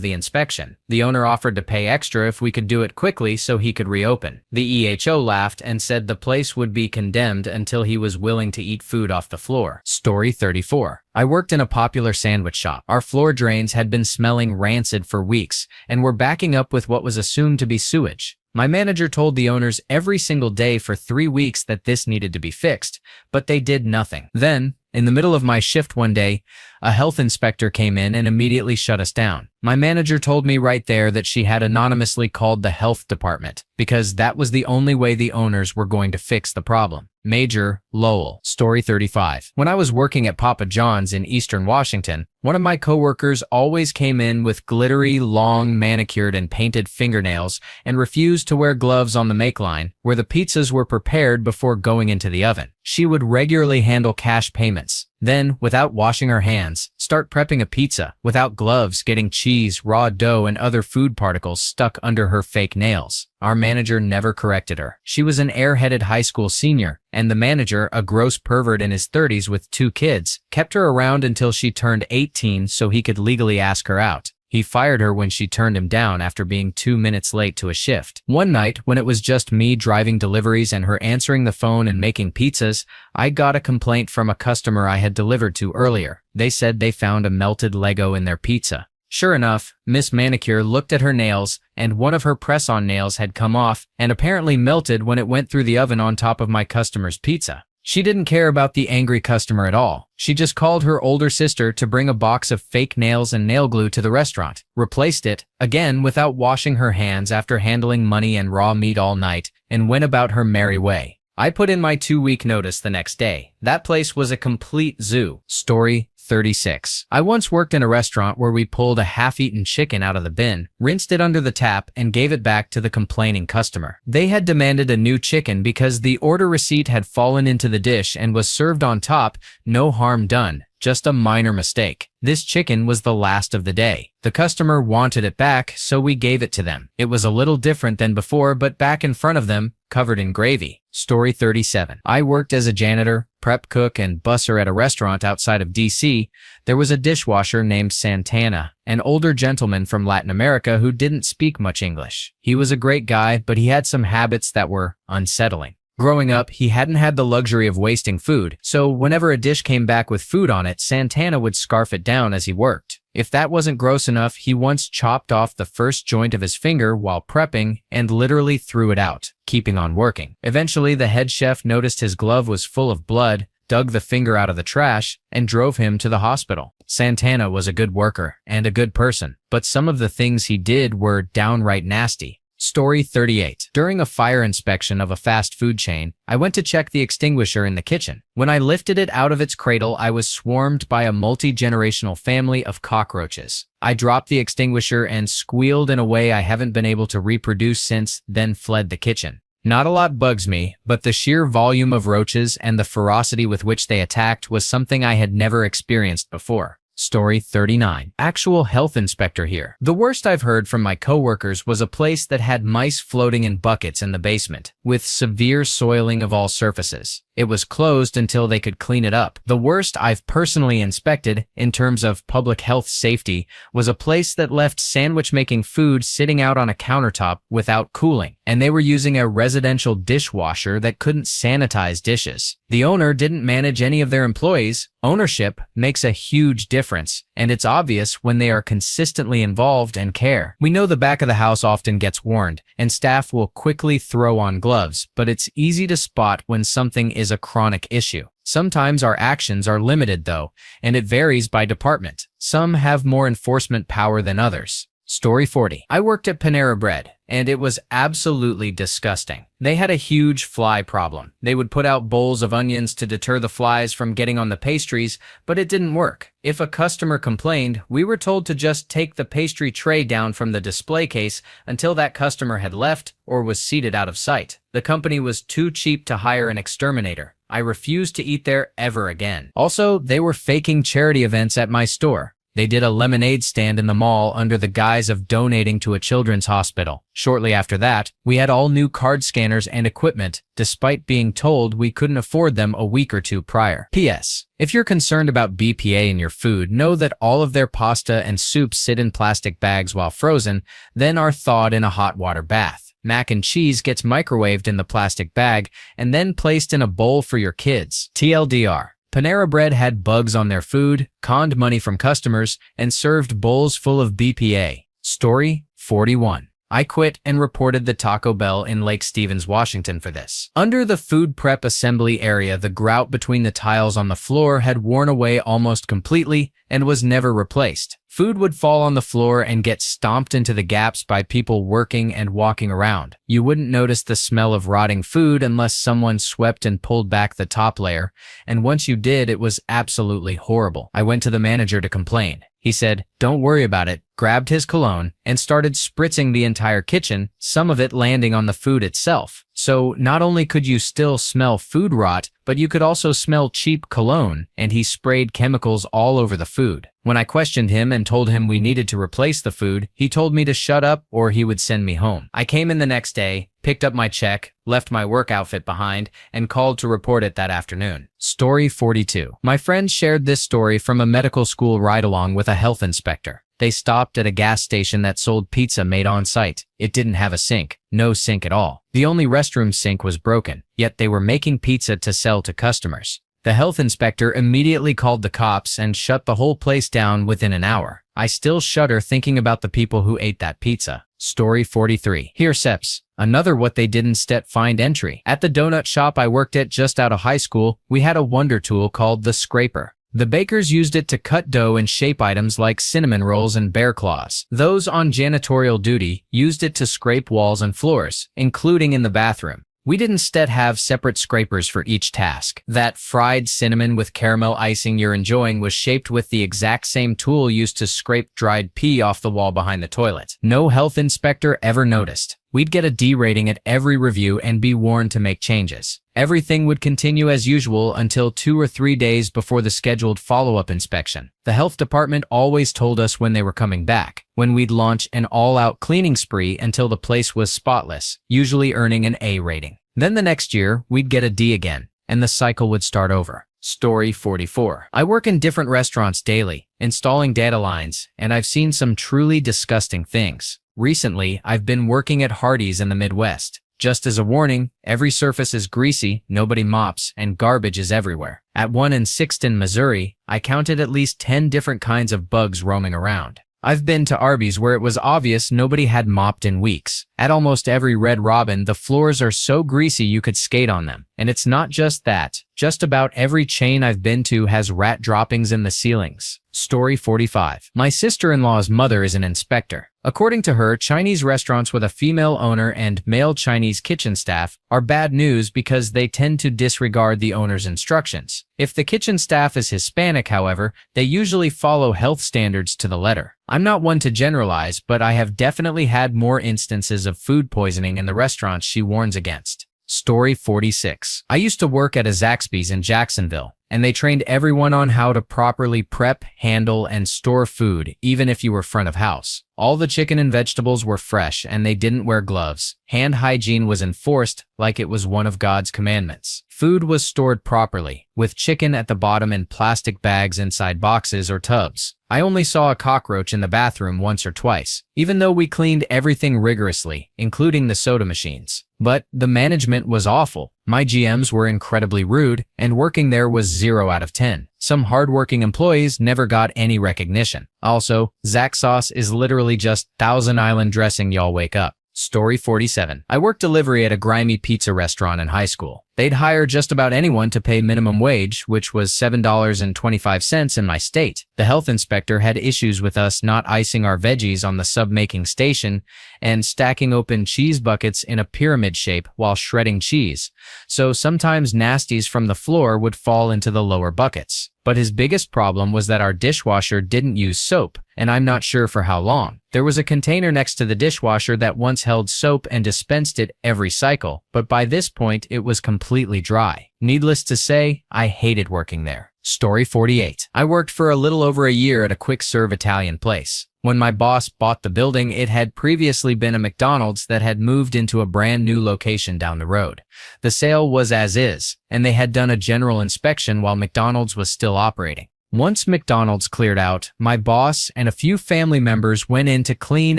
the inspection. The owner offered to pay extra if we could do it quickly so he could reopen. The EHO laughed and said the place would be condemned until he was willing to eat food off the floor. Story 34. I worked in a popular sandwich shop. Our floor drains had been smelling rancid for weeks and were backing up with what was assumed to be sewage. My manager told the owners every single day for 3 weeks that this needed to be fixed, but they did nothing. Then, in the middle of my shift one day, a health inspector came in and immediately shut us down. My manager told me right there that she had anonymously called the health department because that was the only way the owners were going to fix the problem. Major Lowell. Story 35. When I was working at Papa John's in Eastern Washington, one of my coworkers always came in with glittery, long, manicured and painted fingernails and refused to wear gloves on the make line where the pizzas were prepared before going into the oven. She would regularly handle cash payments. Then, without washing her hands, start prepping a pizza without gloves, getting cheese, raw dough, and other food particles stuck under her fake nails. Our manager never corrected her. She was an airheaded high school senior, and the manager, a gross pervert in his 30s with 2 kids, kept her around until she turned 18 so he could legally ask her out. He fired her when she turned him down after being 2 minutes late to a shift. One night, when it was just me driving deliveries and her answering the phone and making pizzas, I got a complaint from a customer I had delivered to earlier. They said they found a melted Lego in their pizza. Sure enough, Miss Manicure looked at her nails, and one of her press-on nails had come off and apparently melted when it went through the oven on top of my customer's pizza. She didn't care about the angry customer at all. She just called her older sister to bring a box of fake nails and nail glue to the restaurant, replaced it, again without washing her hands after handling money and raw meat all night, and went about her merry way. I put in my 2-week notice the next day. That place was a complete zoo. Story 36. I once worked in a restaurant where we pulled a half-eaten chicken out of the bin, rinsed it under the tap, and gave it back to the complaining customer. They had demanded a new chicken because the order receipt had fallen into the dish and was served on top. No harm done, just a minor mistake. This chicken was the last of the day. The customer wanted it back, so we gave it to them. It was a little different than before, but back in front of them, covered in gravy. Story 37. I worked as a janitor, prep cook, and busser at a restaurant outside of DC. There was a dishwasher named Santana, an older gentleman from Latin America who didn't speak much English. He was a great guy, but he had some habits that were unsettling. Growing up, he hadn't had the luxury of wasting food, so whenever a dish came back with food on it, Santana would scarf it down as he worked. If that wasn't gross enough, he once chopped off the first joint of his finger while prepping and literally threw it out, keeping on working. Eventually, the head chef noticed his glove was full of blood, dug the finger out of the trash, and drove him to the hospital. Santana was a good worker and a good person, but some of the things he did were downright nasty. Story 38. During a fire inspection of a fast food chain, I went to check the extinguisher in the kitchen. When I lifted it out of its cradle, I was swarmed by a multi-generational family of cockroaches. I dropped the extinguisher and squealed in a way I haven't been able to reproduce since, then fled the kitchen. Not a lot bugs me, but the sheer volume of roaches and the ferocity with which they attacked was something I had never experienced before. Story 39. Actual health inspector here. The worst I've heard from my coworkers was a place that had mice floating in buckets in the basement, with severe soiling of all surfaces. It was closed until they could clean it up. The worst I've personally inspected, in terms of public health safety, was a place that left sandwich-making food sitting out on a countertop without cooling, and they were using a residential dishwasher that couldn't sanitize dishes. The owner didn't manage any of their employees. Ownership makes a huge difference, and it's obvious when they are consistently involved and care. We know the back of the house often gets warned, and staff will quickly throw on gloves, but it's easy to spot when something is a chronic issue. Sometimes our actions are limited though, and it varies by department. Some have more enforcement power than others. Story 40. I worked at Panera Bread, and it was absolutely disgusting. They had a huge fly problem. They would put out bowls of onions to deter the flies from getting on the pastries, but it didn't work. If a customer complained, we were told to just take the pastry tray down from the display case until that customer had left or was seated out of sight. The company was too cheap to hire an exterminator. I refused to eat there ever again. Also, they were faking charity events at my store. They did a lemonade stand in the mall under the guise of donating to a children's hospital. Shortly after that, we had all new card scanners and equipment, despite being told we couldn't afford them a week or two prior. P.S. If you're concerned about BPA in your food, know that all of their pasta and soups sit in plastic bags while frozen, then are thawed in a hot water bath. Mac and cheese gets microwaved in the plastic bag and then placed in a bowl for your kids. TLDR. Panera Bread had bugs on their food, conned money from customers, and served bowls full of BPA. Story 41. I quit and reported the Taco Bell in Lake Stevens, Washington for this. Under the food prep assembly area, the grout between the tiles on the floor had worn away almost completely and was never replaced. Food would fall on the floor and get stomped into the gaps by people working and walking around. You wouldn't notice the smell of rotting food unless someone swept and pulled back the top layer, and once you did, it was absolutely horrible. I went to the manager to complain. He said, "Don't worry about it," grabbed his cologne, and started spritzing the entire kitchen, some of it landing on the food itself. So not only could you still smell food rot, but you could also smell cheap cologne, and he sprayed chemicals all over the food. When I questioned him and told him we needed to replace the food, he told me to shut up or he would send me home. I came in the next day, picked up my check, left my work outfit behind, and called to report it that afternoon. Story 42. My friend shared this story from a medical school ride-along with a health inspector. They stopped at a gas station that sold pizza made on site. It didn't have a sink, no sink at all. The only restroom sink was broken, yet they were making pizza to sell to customers. The health inspector immediately called the cops and shut the whole place down within an hour. I still shudder thinking about the people who ate that pizza. Story 43. Here, Seps. Another what they did instead find entry. At the donut shop I worked at just out of high school, we had a wonder tool called the scraper. The bakers used it to cut dough and shape items like cinnamon rolls and bear claws. Those on janitorial duty used it to scrape walls and floors, including in the bathroom. We didn't instead have separate scrapers for each task. That fried cinnamon with caramel icing you're enjoying was shaped with the exact same tool used to scrape dried pee off the wall behind the toilet. No health inspector ever noticed. We'd get a D rating at every review and be warned to make changes. Everything would continue as usual until 2 or 3 days before the scheduled follow-up inspection. The health department always told us when they were coming back, when we'd launch an all-out cleaning spree until the place was spotless, usually earning an A rating. Then the next year, we'd get a D again, and the cycle would start over. Story 44. I work in different restaurants daily, installing data lines, and I've seen some truly disgusting things. Recently, I've been working at Hardee's in the Midwest. Just as a warning, every surface is greasy, nobody mops, and garbage is everywhere. At one in Sixton, Missouri, I counted at least 10 different kinds of bugs roaming around. I've been to Arby's where it was obvious nobody had mopped in weeks. At almost every Red Robin, the floors are so greasy you could skate on them. And it's not just that. Just about every chain I've been to has rat droppings in the ceilings. Story 45. My sister-in-law's mother is an inspector. According to her, Chinese restaurants with a female owner and male Chinese kitchen staff are bad news because they tend to disregard the owner's instructions. If the kitchen staff is Hispanic, however, they usually follow health standards to the letter. I'm not one to generalize, but I have definitely had more instances of food poisoning in the restaurants she warns against. Story 46. I used to work at a Zaxby's in Jacksonville, and they trained everyone on how to properly prep, handle, and store food, even if you were front of house. All the chicken and vegetables were fresh, and they didn't wear gloves. Hand hygiene was enforced like it was one of God's commandments. Food was stored properly, with chicken at the bottom in plastic bags inside boxes or tubs. I only saw a cockroach in the bathroom once or twice, even though we cleaned everything rigorously, including the soda machines. But the management was awful. My GMs were incredibly rude, and working there was 0 out of 10. Some hardworking employees never got any recognition. Also, Zax sauce is literally just Thousand Island dressing, y'all wake up. Story 47. I worked delivery at a grimy pizza restaurant in high school. They'd hire just about anyone to pay minimum wage, which was $7.25 in my state. The health inspector had issues with us not icing our veggies on the sub-making station and stacking open cheese buckets in a pyramid shape while shredding cheese, so sometimes nasties from the floor would fall into the lower buckets. But his biggest problem was that our dishwasher didn't use soap, and I'm not sure for how long. There was a container next to the dishwasher that once held soap and dispensed it every cycle, but by this point it was completely dry. Needless to say, I hated working there. Story 48. I worked for a little over a year at a quick-serve Italian place. When my boss bought the building, it had previously been a McDonald's that had moved into a brand new location down the road. The sale was as is, and they had done a general inspection while McDonald's was still operating. Once McDonald's cleared out, my boss and a few family members went in to clean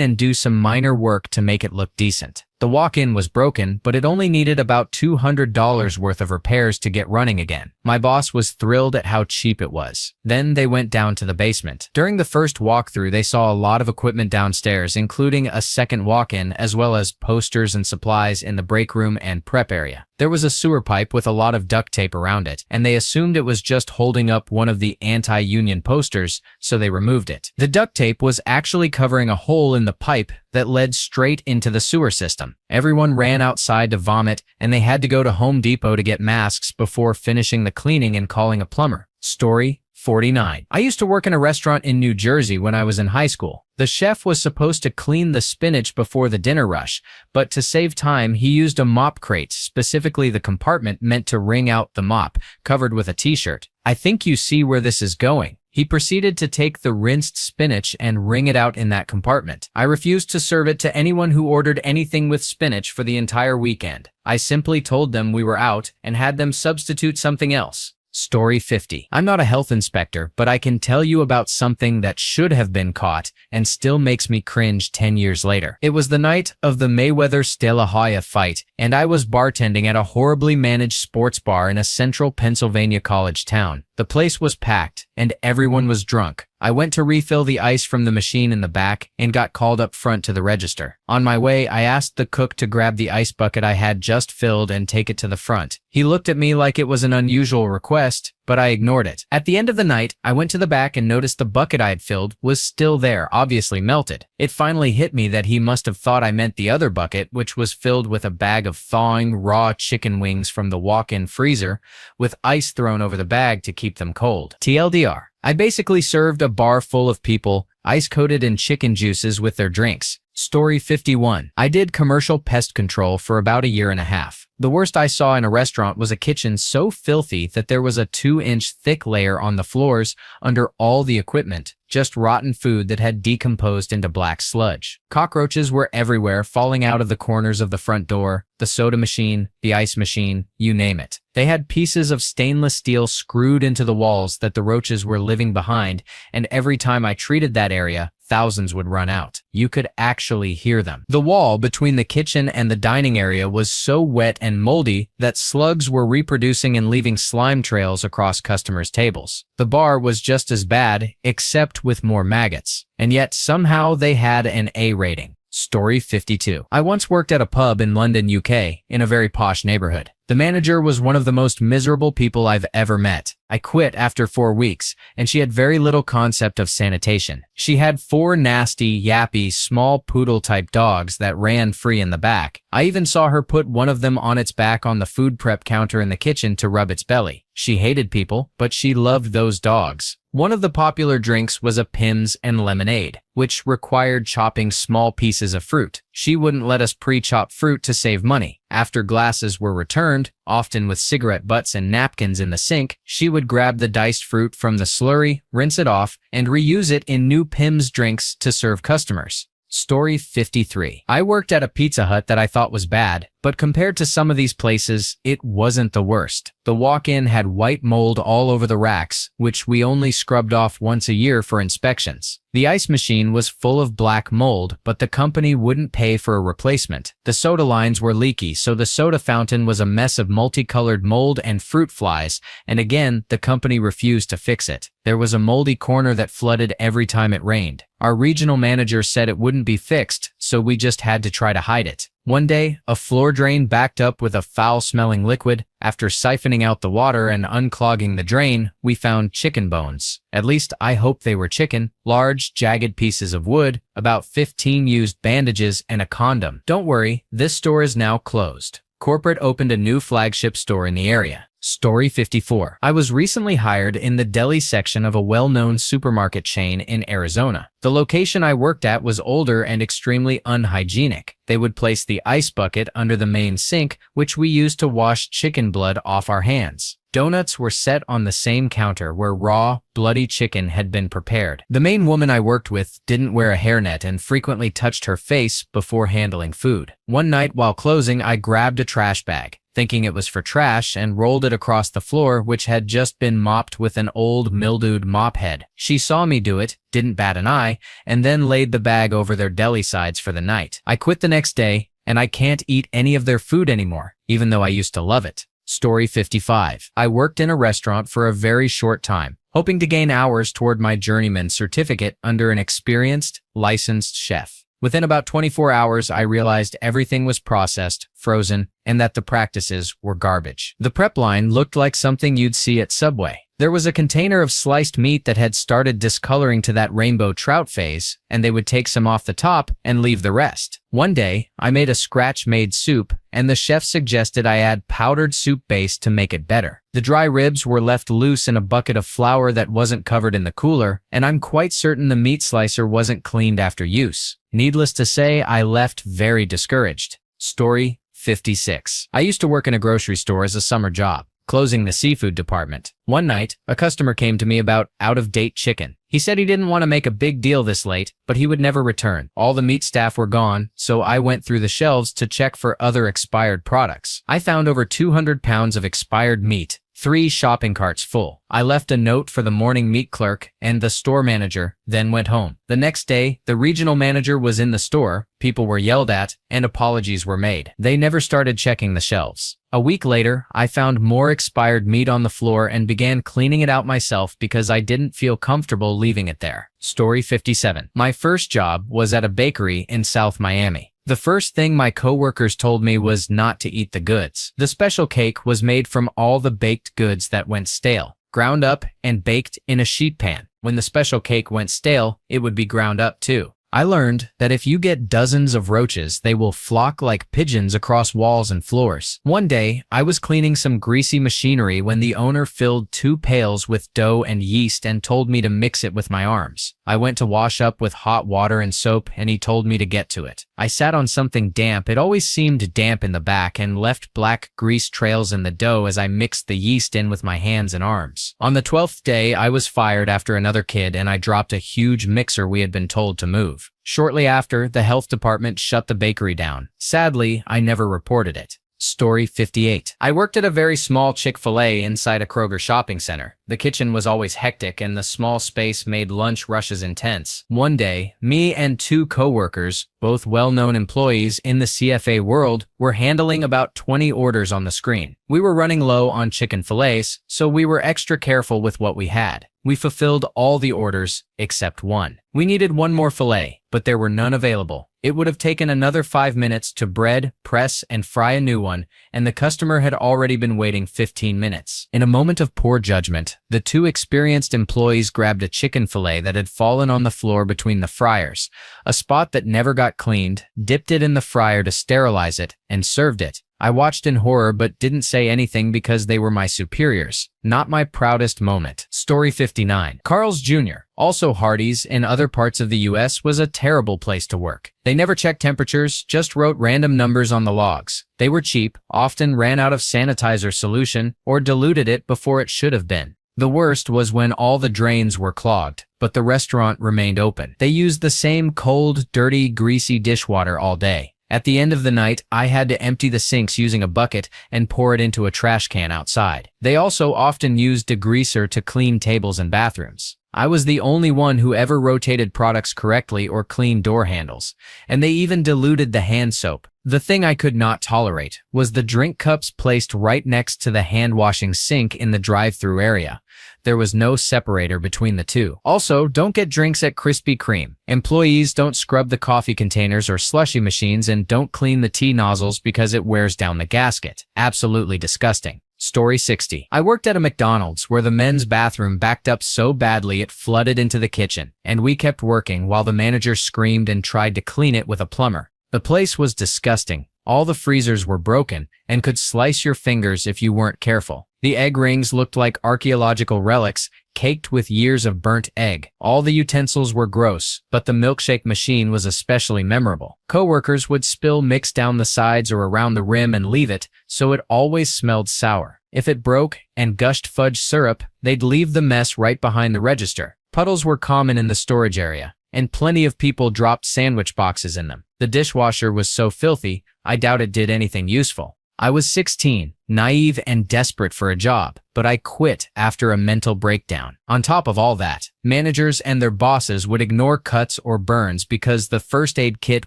and do some minor work to make it look decent. The walk-in was broken, but it only needed about $200 worth of repairs to get running again. My boss was thrilled at how cheap it was. Then they went down to the basement. During the first walkthrough, they saw a lot of equipment downstairs, including a second walk-in, as well as posters and supplies in the break room and prep area. There was a sewer pipe with a lot of duct tape around it, and they assumed it was just holding up one of the anti-union posters, so they removed it. The duct tape was actually covering a hole in the pipe that led straight into the sewer system. Everyone ran outside to vomit, and they had to go to Home Depot to get masks before finishing the cleaning and calling a plumber. Story 49. I used to work in a restaurant in New Jersey when I was in high school. The chef was supposed to clean the spinach before the dinner rush, but to save time, he used a mop crate, specifically the compartment meant to wring out the mop, covered with a t-shirt. I think you see where this is going. He proceeded to take the rinsed spinach and wring it out in that compartment. I refused to serve it to anyone who ordered anything with spinach for the entire weekend. I simply told them we were out and had them substitute something else. Story 50. I'm not a health inspector, but I can tell you about something that should have been caught and still makes me cringe 10 years later. It was the night of the Mayweather-De La Hoya fight, and I was bartending at a horribly managed sports bar in a central Pennsylvania college town. The place was packed, and everyone was drunk. I went to refill the ice from the machine in the back and got called up front to the register. On my way, I asked the cook to grab the ice bucket I had just filled and take it to the front. He looked at me like it was an unusual request, but I ignored it. At the end of the night, I went to the back and noticed the bucket I had filled was still there, obviously melted. It finally hit me that he must have thought I meant the other bucket, which was filled with a bag of thawing raw chicken wings from the walk-in freezer, with ice thrown over the bag to keep them cold. TLDR. I basically served a bar full of people, ice-coated in chicken juices with their drinks. Story 51. I did commercial pest control for about a year and a half. The worst I saw in a restaurant was a kitchen so filthy that there was a 2-inch thick layer on the floors under all the equipment, just rotten food that had decomposed into black sludge. Cockroaches were everywhere, falling out of the corners of the front door, the soda machine, the ice machine, you name it. They had pieces of stainless steel screwed into the walls that the roaches were living behind, and every time I treated that area, thousands would run out. You could actually hear them. The wall between the kitchen and the dining area was so wet and moldy that slugs were reproducing and leaving slime trails across customers' tables. The bar was just as bad, except with more maggots. And yet somehow they had an A rating. Story 52. I once worked at a pub in London, UK, in a very posh neighborhood. The manager was one of the most miserable people I've ever met. I quit after 4 weeks, and she had very little concept of sanitation. She had 4 nasty, yappy, small poodle-type dogs that ran free in the back. I even saw her put one of them on its back on the food prep counter in the kitchen to rub its belly. She hated people, but she loved those dogs. One of the popular drinks was a Pimm's and lemonade, which required chopping small pieces of fruit. She wouldn't let us pre-chop fruit to save money. After glasses were returned, often with cigarette butts and napkins in the sink, she would grab the diced fruit from the slurry, rinse it off, and reuse it in new Pimm's drinks to serve customers. Story 53. I worked at a Pizza Hut that I thought was bad, but compared to some of these places, it wasn't the worst. The walk-in had white mold all over the racks, which we only scrubbed off once a year for inspections. The ice machine was full of black mold, but the company wouldn't pay for a replacement. The soda lines were leaky, so the soda fountain was a mess of multicolored mold and fruit flies, and again, the company refused to fix it. There was a moldy corner that flooded every time it rained. Our regional manager said it wouldn't be fixed, so we just had to try to hide it. One day, a floor drain backed up with a foul-smelling liquid. After siphoning out the water and unclogging the drain, we found chicken bones. At least I hope they were chicken. Large, jagged pieces of wood, about 15 used bandages, and a condom. Don't worry, this store is now closed. Corporate opened a new flagship store in the area. Story 54. I was recently hired in the deli section of a well-known supermarket chain in Arizona. The location I worked at was older and extremely unhygienic. They would place the ice bucket under the main sink, which we used to wash chicken blood off our hands. Donuts were set on the same counter where raw, bloody chicken had been prepared. The main woman I worked with didn't wear a hairnet and frequently touched her face before handling food. One night while closing, I grabbed a trash bag, thinking it was for trash, and rolled it across the floor, which had just been mopped with an old mildewed mop head. She saw me do it, didn't bat an eye, and then laid the bag over their deli sides for the night. I quit the next day, and I can't eat any of their food anymore, even though I used to love it. Story 55. I worked in a restaurant for a very short time, hoping to gain hours toward my journeyman certificate under an experienced, licensed chef. Within about 24 hours, I realized everything was processed, frozen, and that the practices were garbage. The prep line looked like something you'd see at Subway. There was a container of sliced meat that had started discoloring to that rainbow trout phase, and they would take some off the top and leave the rest. One day, I made a scratch-made soup, and the chef suggested I add powdered soup base to make it better. The dry ribs were left loose in a bucket of flour that wasn't covered in the cooler, and I'm quite certain the meat slicer wasn't cleaned after use. Needless to say, I left very discouraged. Story 56. I used to work in a grocery store as a summer job, closing the seafood department. One night, a customer came to me about out-of-date chicken. He said he didn't want to make a big deal this late, but he would never return. All the meat staff were gone, so I went through the shelves to check for other expired products. I found over 200 pounds of expired meat, 3 shopping carts full. I left a note for the morning meat clerk and the store manager, then went home. The next day, the regional manager was in the store, people were yelled at, and apologies were made. They never started checking the shelves. A week later, I found more expired meat on the floor and began cleaning it out myself because I didn't feel comfortable leaving it there. Story 57. My first job was at a bakery in South Miami. The first thing my coworkers told me was not to eat the goods. The special cake was made from all the baked goods that went stale, ground up and baked in a sheet pan. When the special cake went stale, it would be ground up too. I learned that if you get dozens of roaches, they will flock like pigeons across walls and floors. One day, I was cleaning some greasy machinery when the owner filled 2 pails with dough and yeast and told me to mix it with my arms. I went to wash up with hot water and soap, and he told me to get to it. I sat on something damp. It always seemed damp in the back and left black grease trails in the dough as I mixed the yeast in with my hands and arms. On the 12th day, I was fired after another kid, and I dropped a huge mixer we had been told to move. Shortly after, the health department shut the bakery down. Sadly, I never reported it. Story 58. I worked at a very small Chick-fil-A inside a Kroger shopping center. The kitchen was always hectic and the small space made lunch rushes intense. One day, me and two co-workers, both well-known employees in the CFA world, were handling about 20 orders on the screen. We were running low on chicken fillets, so we were extra careful with what we had. We fulfilled all the orders except one. We needed one more fillet, but there were none available. It would have taken another 5 minutes to bread, press, and fry a new one, and the customer had already been waiting 15 minutes. In a moment of poor judgment, the two experienced employees grabbed a chicken fillet that had fallen on the floor between the fryers, a spot that never got cleaned, dipped it in the fryer to sterilize it, and served it. I watched in horror but didn't say anything because they were my superiors. Not my proudest moment. Story 59. Carl's Jr., also Hardee's in other parts of the US, was a terrible place to work. They never checked temperatures, just wrote random numbers on the logs. They were cheap, often ran out of sanitizer solution, or diluted it before it should have been. The worst was when all the drains were clogged, but the restaurant remained open. They used the same cold, dirty, greasy dishwater all day. At the end of the night, I had to empty the sinks using a bucket and pour it into a trash can outside. They also often used degreaser to clean tables and bathrooms. I was the only one who ever rotated products correctly or cleaned door handles, and they even diluted the hand soap. The thing I could not tolerate was the drink cups placed right next to the hand-washing sink in the drive-thru area. There was no separator between the two. Also, don't get drinks at Krispy Kreme. Employees don't scrub the coffee containers or slushy machines, and don't clean the tea nozzles because it wears down the gasket. Absolutely disgusting. Story 60. I worked at a McDonald's where the men's bathroom backed up so badly it flooded into the kitchen, and we kept working while the manager screamed and tried to clean it with a plumber. The place was disgusting. All the freezers were broken and could slice your fingers if you weren't careful. The egg rings looked like archaeological relics, caked with years of burnt egg. All the utensils were gross, but the milkshake machine was especially memorable. Coworkers would spill mix down the sides or around the rim and leave it, so it always smelled sour. If it broke and gushed fudge syrup, they'd leave the mess right behind the register. Puddles were common in the storage area, and plenty of people dropped sandwich boxes in them. The dishwasher was so filthy, I doubt it did anything useful. I was 16, naive and desperate for a job, but I quit after a mental breakdown. On top of all that, managers and their bosses would ignore cuts or burns because the first aid kit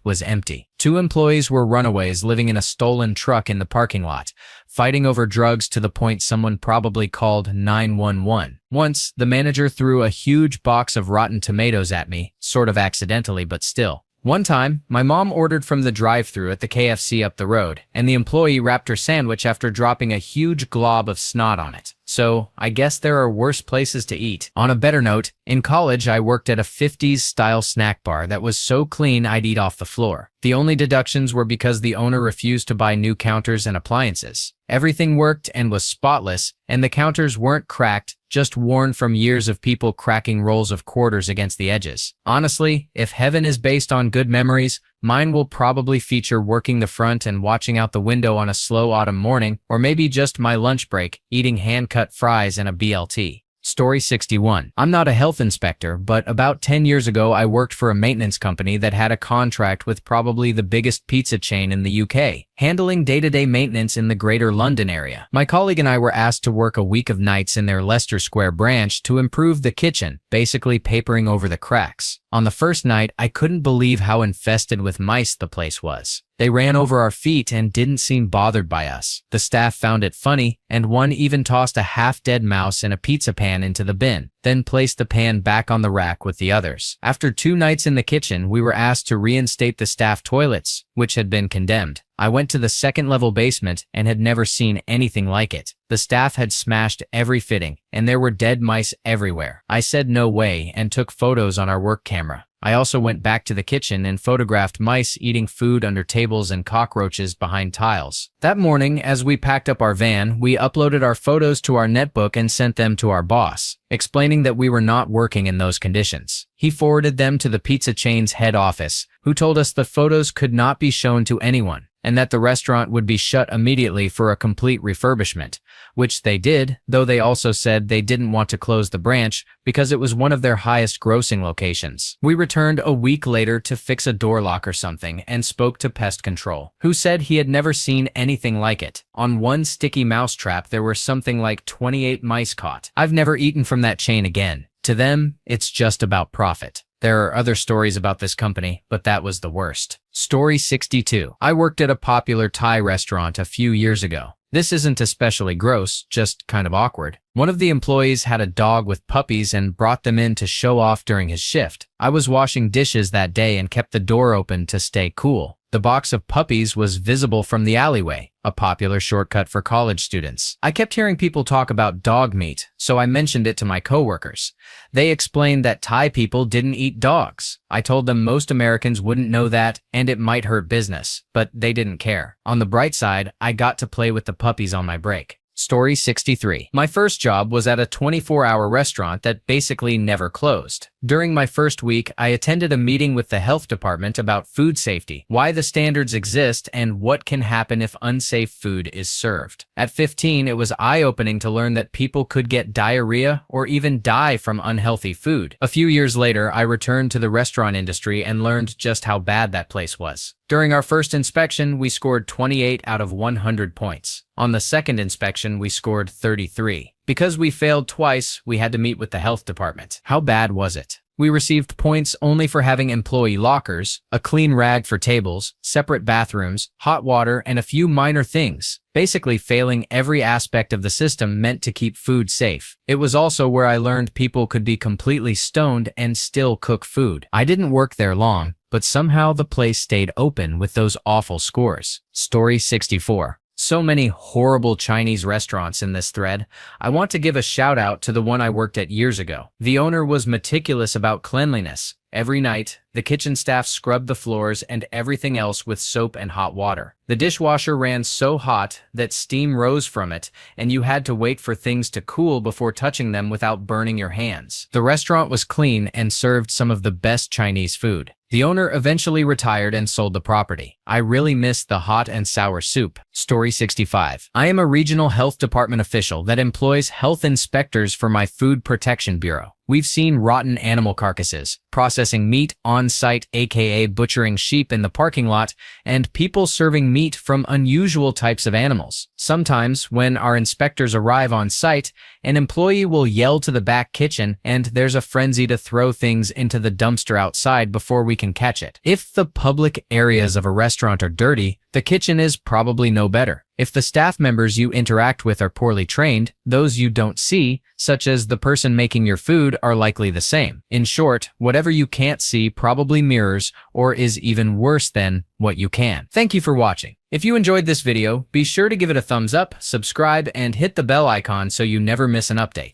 was empty. Two employees were runaways living in a stolen truck in the parking lot, fighting over drugs to the point someone probably called 911. Once, the manager threw a huge box of rotten tomatoes at me, sort of accidentally, but still. One time, my mom ordered from the drive-thru at the KFC up the road, and the employee wrapped her sandwich after dropping a huge glob of snot on it. So, I guess there are worse places to eat. On a better note, in college I worked at a 50s-style snack bar that was so clean I'd eat off the floor. The only deductions were because the owner refused to buy new counters and appliances. Everything worked and was spotless, and the counters weren't cracked, just worn from years of people cracking rolls of quarters against the edges. Honestly, if heaven is based on good memories, mine will probably feature working the front and watching out the window on a slow autumn morning, or maybe just my lunch break, eating hand-cut fries and a BLT. Story 61. I'm not a health inspector, but about 10 years ago I worked for a maintenance company that had a contract with probably the biggest pizza chain in the UK, handling day-to-day maintenance in the Greater London area. My colleague and I were asked to work a week of nights in their Leicester Square branch to improve the kitchen, basically papering over the cracks. On the first night, I couldn't believe how infested with mice the place was. They ran over our feet and didn't seem bothered by us. The staff found it funny, and one even tossed a half-dead mouse in a pizza pan into the bin, then placed the pan back on the rack with the others. After 2 nights in the kitchen, we were asked to reinstate the staff toilets, which had been condemned. I went to the second-level basement and had never seen anything like it. The staff had smashed every fitting, and there were dead mice everywhere. I said no way and took photos on our work camera. I also went back to the kitchen and photographed mice eating food under tables and cockroaches behind tiles. That morning, as we packed up our van, we uploaded our photos to our netbook and sent them to our boss, explaining that we were not working in those conditions. He forwarded them to the pizza chain's head office, who told us the photos could not be shown to anyone. and that the restaurant would be shut immediately for a complete refurbishment, which they did, though they also said they didn't want to close the branch because it was one of their highest grossing locations. We returned a week later to fix a door lock or something and spoke to pest control, who said he had never seen anything like it. On one sticky mouse trap, there were something like 28 mice caught. I've never eaten from that chain again. To them, it's just about profit. There are other stories about this company, but that was the worst. Story 62. I worked at a popular Thai restaurant a few years ago. This isn't especially gross, just kind of awkward. One of the employees had a dog with puppies and brought them in to show off during his shift. I was washing dishes that day and kept the door open to stay cool. The box of puppies was visible from the alleyway, a popular shortcut for college students. I kept hearing people talk about dog meat, so I mentioned it to my coworkers. They explained that Thai people didn't eat dogs. I told them most Americans wouldn't know that and it might hurt business, but they didn't care. On the bright side, I got to play with the puppies on my break. Story 63. My first job was at a 24-hour restaurant that basically never closed. During my first week, I attended a meeting with the health department about food safety, why the standards exist, and what can happen if unsafe food is served. At 15, it was eye-opening to learn that people could get diarrhea or even die from unhealthy food. A few years later, I returned to the restaurant industry and learned just how bad that place was. During our first inspection, we scored 28 out of 100 points. On the second inspection, we scored 33. Because we failed twice, we had to meet with the health department. How bad was it? We received points only for having employee lockers, a clean rag for tables, separate bathrooms, hot water, and a few minor things. Basically, failing every aspect of the system meant to keep food safe. It was also where I learned people could be completely stoned and still cook food. I didn't work there long, but somehow the place stayed open with those awful scores. Story 64. So many horrible Chinese restaurants in this thread. I want to give a shout out to the one I worked at years ago. The owner was meticulous about cleanliness. Every night, the kitchen staff scrubbed the floors and everything else with soap and hot water. The dishwasher ran so hot that steam rose from it, and you had to wait for things to cool before touching them without burning your hands. The restaurant was clean and served some of the best Chinese food. The owner eventually retired and sold the property. I really missed the hot and sour soup. Story 65. I am a regional health department official that employs health inspectors for my food protection bureau. We've seen rotten animal carcasses, processing meat on-site, aka butchering sheep in the parking lot, and people serving meat from unusual types of animals. Sometimes, when our inspectors arrive on site, an employee will yell to the back kitchen and there's a frenzy to throw things into the dumpster outside before we can catch it. If the public areas of a restaurant are dirty, the kitchen is probably no better. If the staff members you interact with are poorly trained, those you don't see, such as the person making your food, are likely the same. In short, whatever you can't see probably mirrors or is even worse than what you can. Thank you for watching. If you enjoyed this video, be sure to give it a thumbs up, subscribe, and hit the bell icon so you never miss an update.